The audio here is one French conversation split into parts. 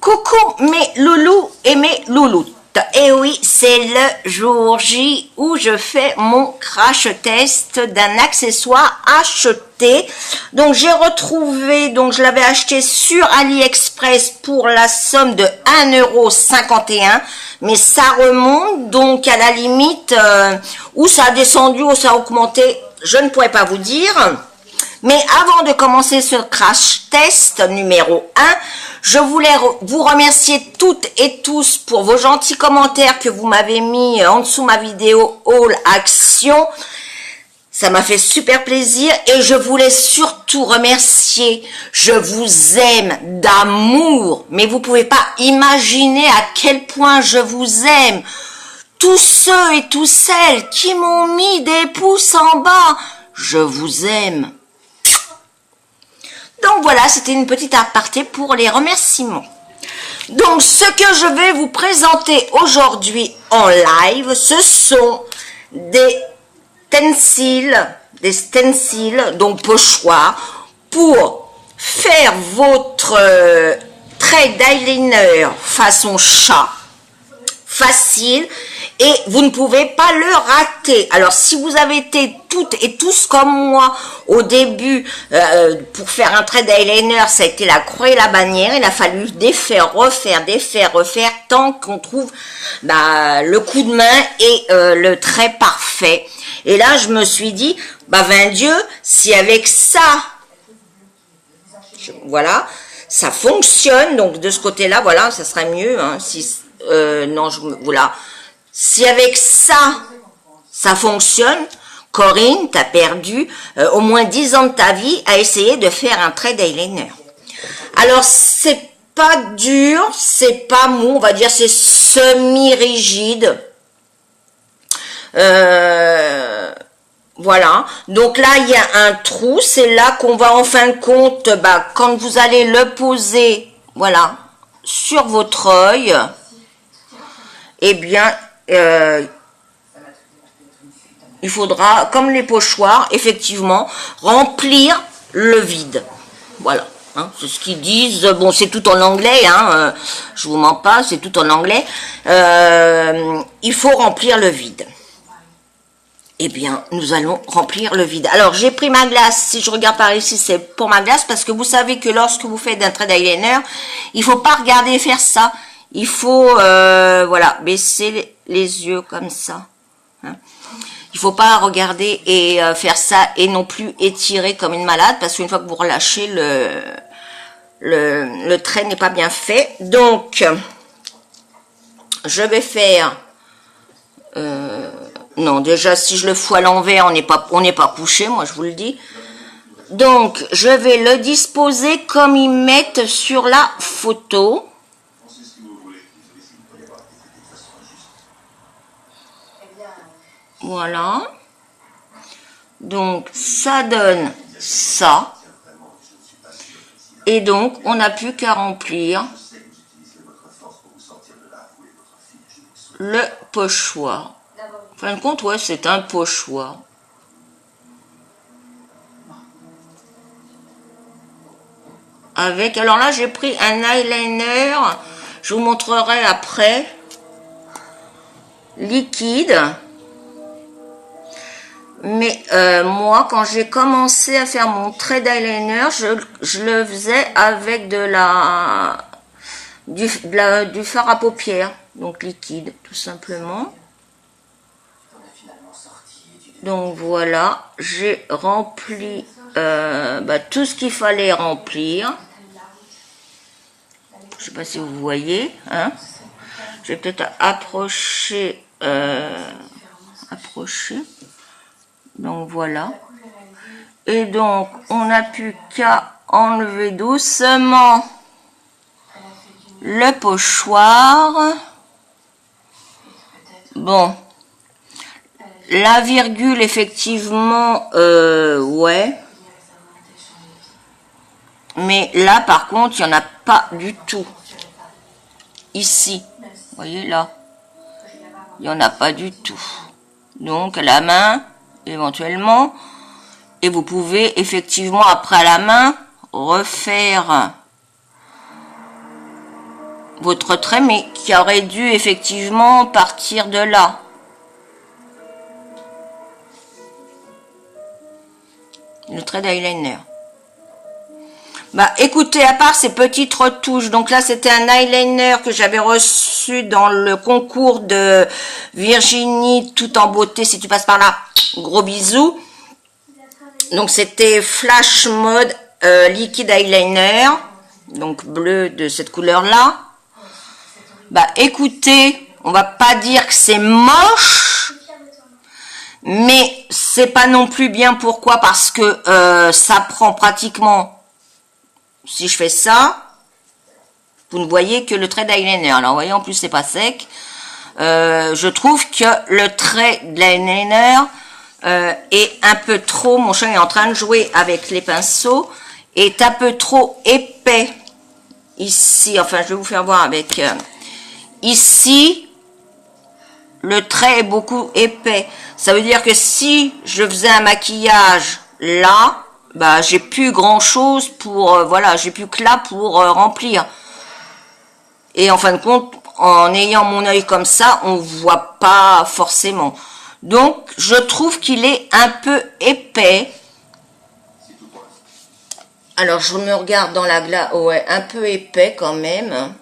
Coucou mes loulous et mes louloutes. Et oui, c'est le jour J où je fais mon crash test d'un accessoire acheté. Donc j'ai retrouvé, donc je l'avais acheté sur AliExpress pour la somme de 1,51 €. Mais ça remonte donc à la limite où ça a descendu, où ça a augmenté, je ne pourrais pas vous dire. Mais avant de commencer ce crash test numéro 1, je voulais vous remercier toutes et tous pour vos gentils commentaires que vous m'avez mis en dessous ma vidéo Haul Action. Ça m'a fait super plaisir et je voulais surtout remercier, je vous aime d'amour, mais vous pouvez pas imaginer à quel point je vous aime. Tous ceux et toutes celles qui m'ont mis des pouces en bas, je vous aime. Donc voilà, c'était une petite aparté pour les remerciements. Donc ce que je vais vous présenter aujourd'hui en live, ce sont des stencils, donc pochoirs, pour faire votre trait d'eyeliner façon chat, facile, et vous ne pouvez pas le rater. Alors si vous avez été toutes et tous comme moi au début pour faire un trait d'eyeliner, ça a été la croix et la bannière. Il a fallu défaire, refaire tant qu'on trouve le coup de main et le trait parfait. Et là je me suis dit, vain Dieu, si avec ça, voilà, ça fonctionne, donc de ce côté-là, voilà, ça serait mieux, hein, voilà. Si avec ça, ça fonctionne, Corinne, t'as perdu au moins 10 ans de ta vie à essayer de faire un trait d'eyeliner. Alors, c'est pas dur, c'est pas mou, on va dire c'est semi-rigide. Voilà. Donc là, il y a un trou, c'est là qu'on va en fin de compte, quand vous allez le poser, voilà, sur votre œil, eh bien, il faudra, comme les pochoirs, effectivement, remplir le vide. Voilà, hein, c'est ce qu'ils disent. Bon, c'est tout en anglais, hein, je vous mens pas, c'est tout en anglais. Il faut remplir le vide. Eh bien, nous allons remplir le vide. Alors, j'ai pris ma glace. Si je regarde par ici, c'est pour ma glace, parce que vous savez que lorsque vous faites un trait d'eyeliner, il faut pas regarder faire ça. Il faut, voilà, baisser les yeux comme ça. Hein. Il faut pas regarder et faire ça et non plus étirer comme une malade, parce qu'une fois que vous relâchez, le trait n'est pas bien fait. Donc, je vais faire... non, déjà, si je le fous à l'envers, on n'est pas couché, moi je vous le dis. Donc, je vais le disposer comme ils mettent sur la photo. Voilà. Donc, ça donne ça. Et donc, on n'a plus qu'à remplir le pochoir. En fin de compte, ouais, c'est un pochoir. Avec, alors là, j'ai pris un eyeliner. Je vous montrerai après. Liquide. Mais moi, quand j'ai commencé à faire mon trait d'eyeliner, je le faisais avec du fard à paupières, donc liquide, tout simplement. Donc voilà, j'ai rempli tout ce qu'il fallait remplir. Je ne sais pas si vous voyez, hein. Je vais peut-être approcher. Donc voilà. Et donc, on n'a plus qu'à enlever doucement le pochoir. Bon. La virgule, effectivement, ouais. Mais là, par contre, il n'y en a pas du tout. Ici. Vous voyez là. Il n'y en a pas du tout. Donc, à la main, éventuellement. Et vous pouvez, effectivement, après à la main, refaire votre trait, mais qui aurait dû effectivement partir de là. Le trait d'eyeliner. Bah écoutez, à part ces petites retouches, donc là c'était un eyeliner que j'avais reçu dans le concours de Virginie Tout en beauté, si tu passes par là, gros bisous. Donc c'était Flash Mode liquide eyeliner, donc bleu de cette couleur là. Bah écoutez, on va pas dire que c'est moche, mais c'est pas non plus bien. Pourquoi? Parce que ça prend pratiquement, si je fais ça, vous ne voyez que le trait d'eyeliner. Alors, vous voyez, en plus, c'est pas sec. Je trouve que le trait d'eyeliner est un peu trop, mon chat est en train de jouer avec les pinceaux, est un peu trop épais. Ici, enfin, je vais vous faire voir avec... ici, le trait est beaucoup épais. Ça veut dire que si je faisais un maquillage là, bah j'ai plus grand chose pour voilà, j'ai plus que là pour remplir. Et en fin de compte, en ayant mon œil comme ça, on voit pas forcément. Donc je trouve qu'il est un peu épais. Alors je me regarde dans la glace, ouais, un peu épais quand même.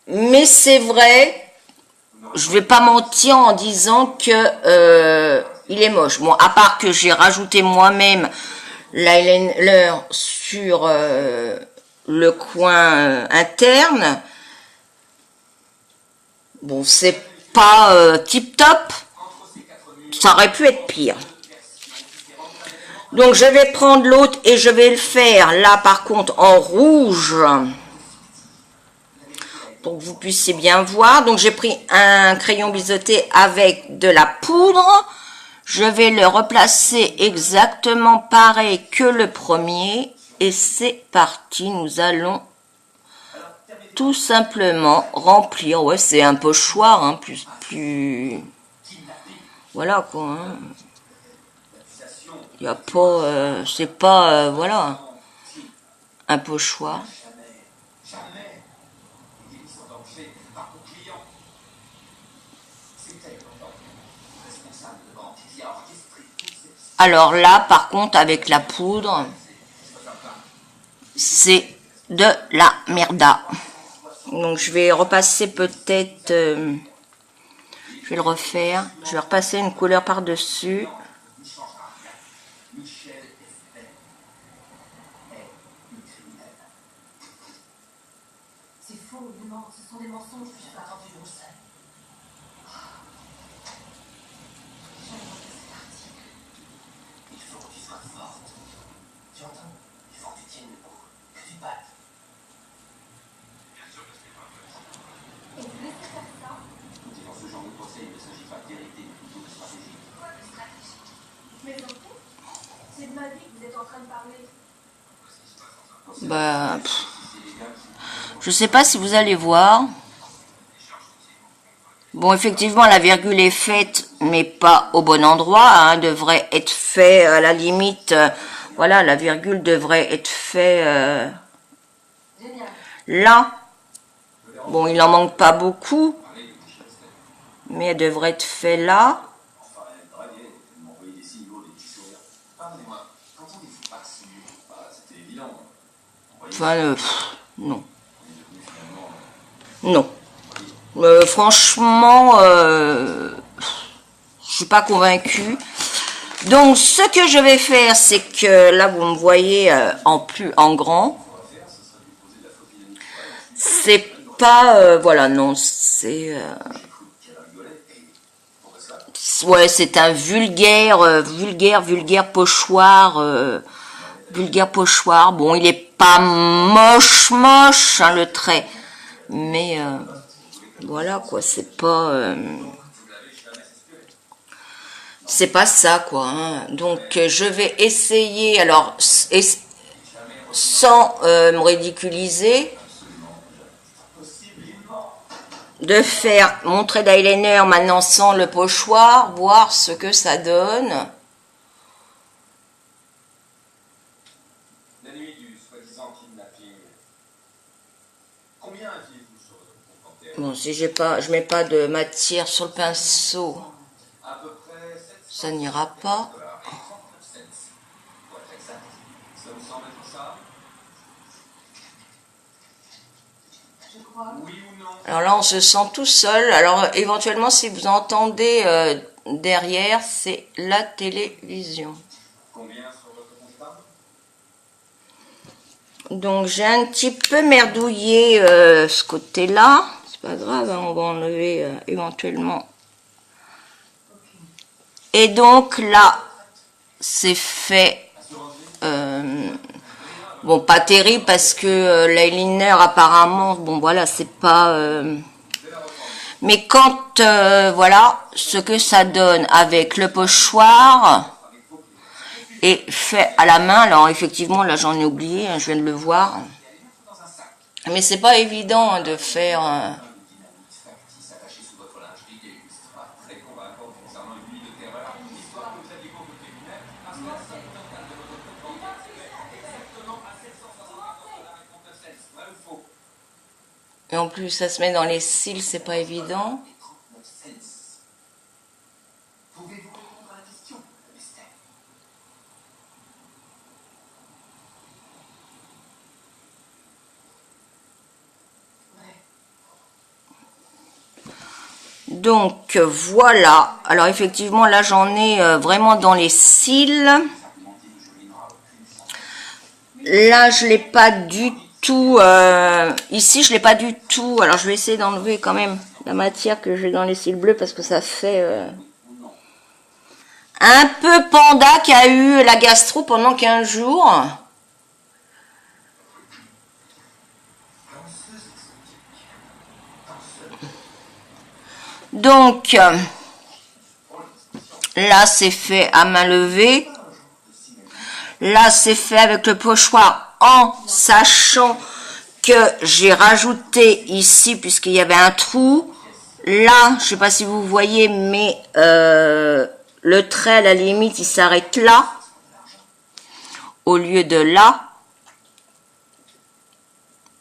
Mais c'est vrai, je vais pas mentir en disant que il est moche. Bon, à part que j'ai rajouté moi-même l'eyeliner sur le coin interne. Bon, c'est pas tip top. Ça aurait pu être pire. Donc je vais prendre l'autre et je vais le faire là par contre en rouge. Pour que vous puissiez bien voir. Donc j'ai pris un crayon biseauté avec de la poudre. Je vais le replacer exactement pareil que le premier. Et c'est parti, nous allons tout simplement remplir. Ouais, c'est un pochoir, hein, plus... Voilà quoi. Hein. Il n'y a pas... c'est pas... voilà. Un pochoir. Alors là, par contre, avec la poudre, c'est de la merda. Donc je vais repasser peut-être... je vais le refaire. Je vais repasser une couleur par-dessus. C'est faux, ce sont des mensonges, je suis attendu au sol. Il faut que tu sois forte. Tu entends? Il faut que tu tiennes le coup, que tu battes. Bien sûr que ce n'est pas vrai. Et vous laissez faire ça? Dans ce genre de procès, il ne s'agit pas de vérité, mais plutôt de stratégie. Quoi de stratégie? Mais en fait, c'est de ma vie que vous êtes en train de parler. Bah... je sais pas si vous allez voir. Bon, effectivement, la virgule est faite, mais pas au bon endroit. Hein, devrait être fait à la limite. Voilà, la virgule devrait être fait là. Bon, il n'en manque pas beaucoup, mais elle devrait être fait là. Enfin, non. Non. Franchement, je suis pas convaincue. Donc, ce que je vais faire, c'est que là, vous me voyez en grand. C'est pas, voilà, non, c'est... ouais, c'est un vulgaire pochoir. Vulgaire pochoir. Bon, il est pas moche, hein, le trait. Mais voilà quoi, c'est pas ça quoi. Hein. Donc je vais essayer, alors sans me ridiculiser, de faire mon trait d'eyeliner maintenant sans le pochoir, voir ce que ça donne. nuit du soi-disant kidnapping, combien aviez-vous sur votre compte bancaire? Bon, si j'ai pas, je mets pas de matière sur le pinceau, À peu près 700 ça n'ira pas. dollars et 39 cents. Pour être exact, ça vous semble être ça? Je crois. Oui ou non? Alors là, on se sent tout seul. Alors éventuellement, si vous entendez derrière, c'est la télévision. Combien sur votre comptable? Donc j'ai un petit peu merdouillé ce côté-là. C'est pas grave, hein, on va enlever éventuellement. Et donc là, c'est fait. Bon, pas terrible parce que l'eyeliner apparemment, bon voilà, c'est pas. Mais quand voilà ce que ça donne avec le pochoir et fait à la main, alors effectivement là j'en ai oublié, hein, je viens de le voir. Mais c'est pas évident hein, de faire. Et en plus, ça se met dans les cils, c'est pas évident. Pouvez-vous répondre à la question, Esther? Donc voilà. Alors effectivement, là j'en ai vraiment dans les cils. Là, je l'ai pas du tout. Ici, je l'ai pas du tout. Alors, je vais essayer d'enlever quand même la matière que j'ai dans les cils bleus parce que ça fait un peu panda qui a eu la gastro pendant 15 jours. Donc, là, c'est fait à main levée. Là, c'est fait avec le pochoir en sachant que j'ai rajouté ici, puisqu'il y avait un trou. Là, je ne sais pas si vous voyez, mais le trait, à la limite, il s'arrête là, au lieu de là.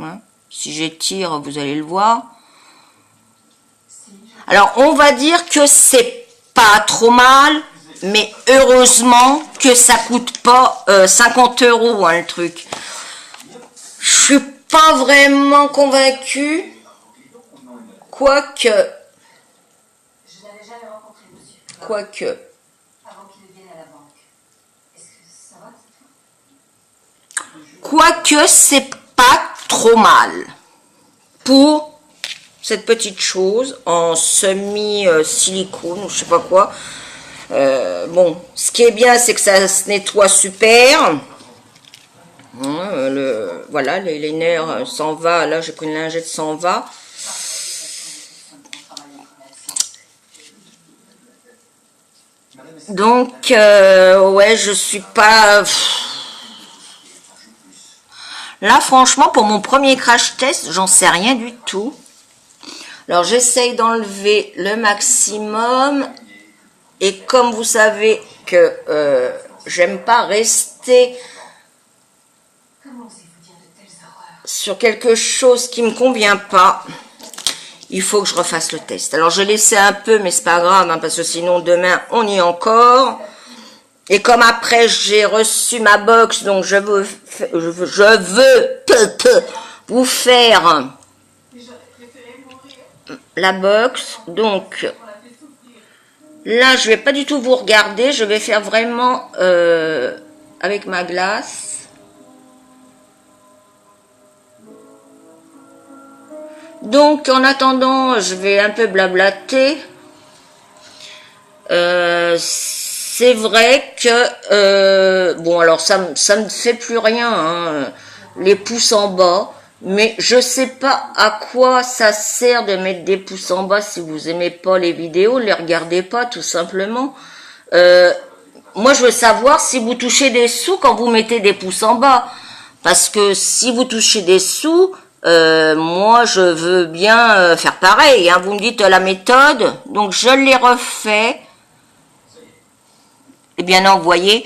Hein, si j'étire, vous allez le voir. Alors, on va dire que c'est pas trop mal, mais heureusement que ça coûte pas 50 € hein, le truc. Je suis pas vraiment convaincue, quoique, Je n'avais jamais rencontré monsieur. quoique. Avant qu'il ne vienne à la banque. Est-ce que ça va cette fois? Quoique c'est pas trop mal pour cette petite chose en semi-silicone ou je sais pas quoi. Bon, ce qui est bien, c'est que ça se nettoie super. Voilà, l'eyeliner s'en va. Là, j'ai pris une lingette, s'en va. Donc, ouais, je suis pas... Là, franchement, pour mon premier crash test, j'en sais rien du tout. Alors, j'essaye d'enlever le maximum. Et comme vous savez que j'aime pas rester sur quelque chose qui me convient pas, il faut que je refasse le test. Alors, je laissais un peu, mais c'est pas grave, hein, parce que sinon, demain, on y est encore. Et comme après, j'ai reçu ma box, donc je veux vous faire la box. Donc, là, je vais pas du tout vous regarder. Je vais faire vraiment avec ma glace. Donc, en attendant, je vais un peu blablater. C'est vrai que, bon, alors ça ne fait plus rien, hein, les pouces en bas. Mais je sais pas à quoi ça sert de mettre des pouces en bas si vous aimez pas les vidéos, les regardez pas tout simplement. Moi je veux savoir si vous touchez des sous quand vous mettez des pouces en bas. Parce que si vous touchez des sous, moi je veux bien faire pareil. Hein. Vous me dites la méthode, donc je l'ai refait. Eh bien non, vous voyez...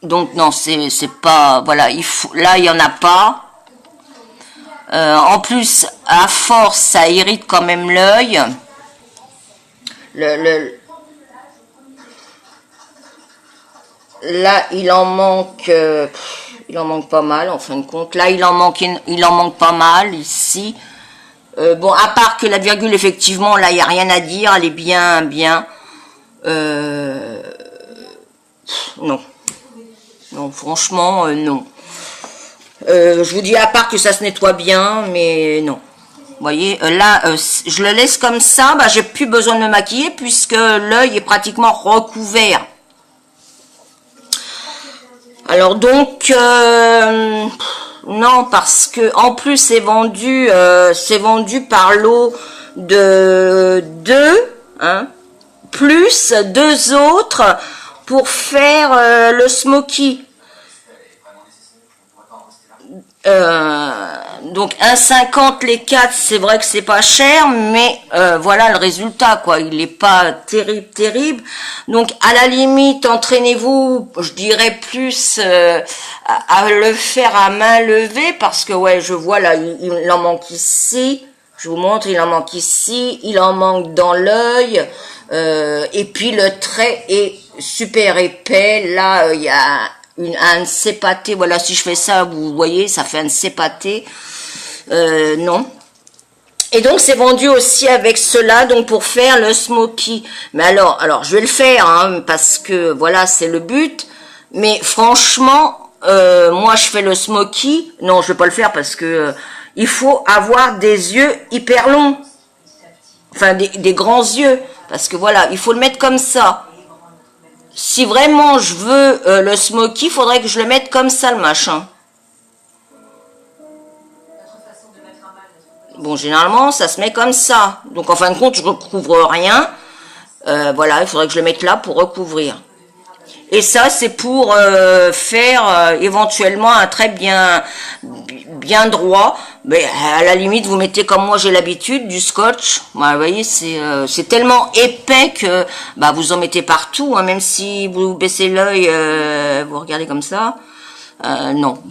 Donc non, c'est pas, voilà, il faut, là il y en a pas. En plus, à force, ça irrite quand même l'œil. Là, il en manque pas mal en fin de compte. Là, il en manque pas mal ici. Bon, à part que la virgule, effectivement, là, il n'y a rien à dire. Elle est bien. Non. Non, franchement, non. Je vous dis, à part que ça se nettoie bien, mais non. Vous voyez, là, je le laisse comme ça, bah, j'ai plus besoin de me maquiller puisque l'œil est pratiquement recouvert. Alors donc, non, parce que en plus c'est vendu par lot de 2, hein, plus 2 autres pour faire le smoky. Donc 1,50 les 4, c'est vrai que c'est pas cher, mais voilà le résultat, quoi. Il est pas terrible. Donc à la limite, entraînez-vous, je dirais plus à le faire à main levée, parce que ouais, je vois là, il en manque ici. Je vous montre, il en manque ici, il en manque dans l'œil, et puis le trait est super épais. Là, il y a un cépaté, voilà, si je fais ça, vous voyez, ça fait un cépaté, non. Et donc, c'est vendu aussi avec cela, donc pour faire le smoky. Mais alors, je vais le faire, hein, parce que, voilà, c'est le but. Mais franchement, moi, je fais le smoky. Non, je vais pas le faire parce que il faut avoir des yeux hyper longs. Enfin, des grands yeux. Parce que, voilà, il faut le mettre comme ça. Si vraiment je veux le smoky, il faudrait que je le mette comme ça, le machin. Bon, généralement, ça se met comme ça. Donc, en fin de compte, je ne recouvre rien. Voilà, il faudrait que je le mette là pour recouvrir. Et ça, c'est pour faire éventuellement un trait bien droit. Mais à la limite, vous mettez comme moi j'ai l'habitude du scotch. Voilà, vous voyez, c'est tellement épais que bah vous en mettez partout, hein, même si vous baissez l'œil, vous regardez comme ça. Non,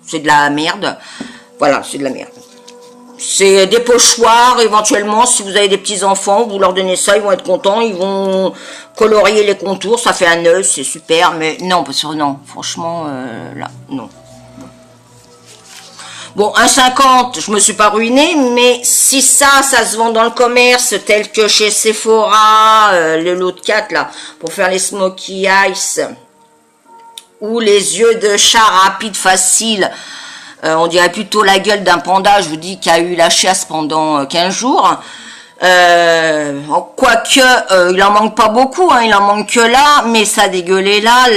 c'est de la merde. Voilà, c'est de la merde. C'est des pochoirs, éventuellement, si vous avez des petits-enfants, vous leur donnez ça, ils vont être contents, ils vont colorier les contours, ça fait un œil, c'est super, mais non, parce que non, franchement, là, non. Bon, 1,50, je me suis pas ruinée, mais si ça se vend dans le commerce, tel que chez Sephora, le lot de 4, là, pour faire les smoky eyes, ou les yeux de chat rapides, faciles, on dirait plutôt la gueule d'un panda, je vous dis, qui a eu la chiasse pendant 15 jours. Quoique, il en manque pas beaucoup, hein, il en manque que là, mais ça dégueulait là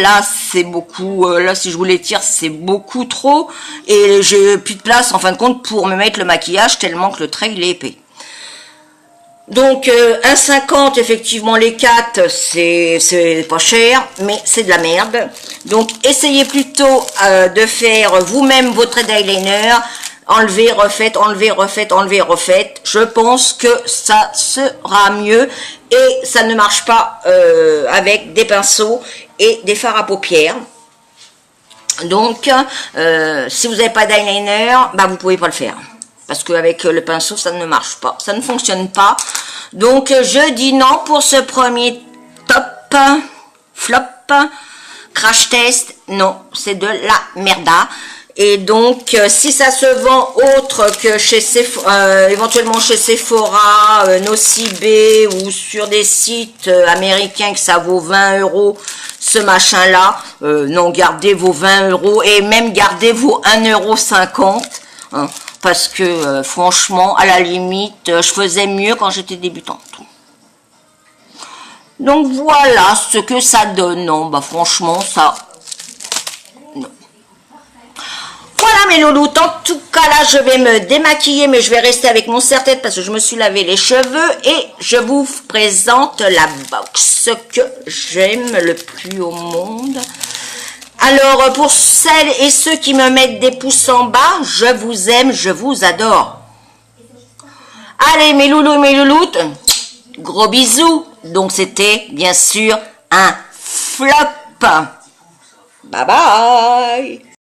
c'est beaucoup, là si je vous les tire, c'est beaucoup trop, et j'ai plus de place en fin de compte pour me mettre le maquillage, tellement que le trait il est épais. Donc 1,50 effectivement les 4 c'est pas cher, mais c'est de la merde. Donc essayez plutôt de faire vous-même votre eyeliner, enlevez, refaites, enlevez, refaites, enlevez, refaites. Je pense que ça sera mieux et ça ne marche pas avec des pinceaux et des fards à paupières. Donc si vous n'avez pas d'eyeliner, bah vous pouvez pas le faire. Parce qu'avec le pinceau, ça ne marche pas. Ça ne fonctionne pas. Donc, je dis non pour ce premier flop, crash test. Non, c'est de la merda. Et donc, si ça se vend autre que chez Sephora, éventuellement chez Sephora, Nocibé ou sur des sites américains que ça vaut 20 € ce machin-là, non, gardez vos 20 € et même gardez vos 1,50 €. Hein. Parce que franchement, à la limite, je faisais mieux quand j'étais débutante. Donc voilà ce que ça donne. Non, bah franchement, ça... Non. Voilà mes loulous, en tout cas là, je vais me démaquiller, mais je vais rester avec mon serre-tête parce que je me suis lavé les cheveux et je vous présente la box que j'aime le plus au monde. Alors, pour celles et ceux qui me mettent des pouces en bas, je vous aime, je vous adore. Allez, mes loulous et mes louloutes, gros bisous. Donc, c'était, bien sûr, un flop. Bye bye.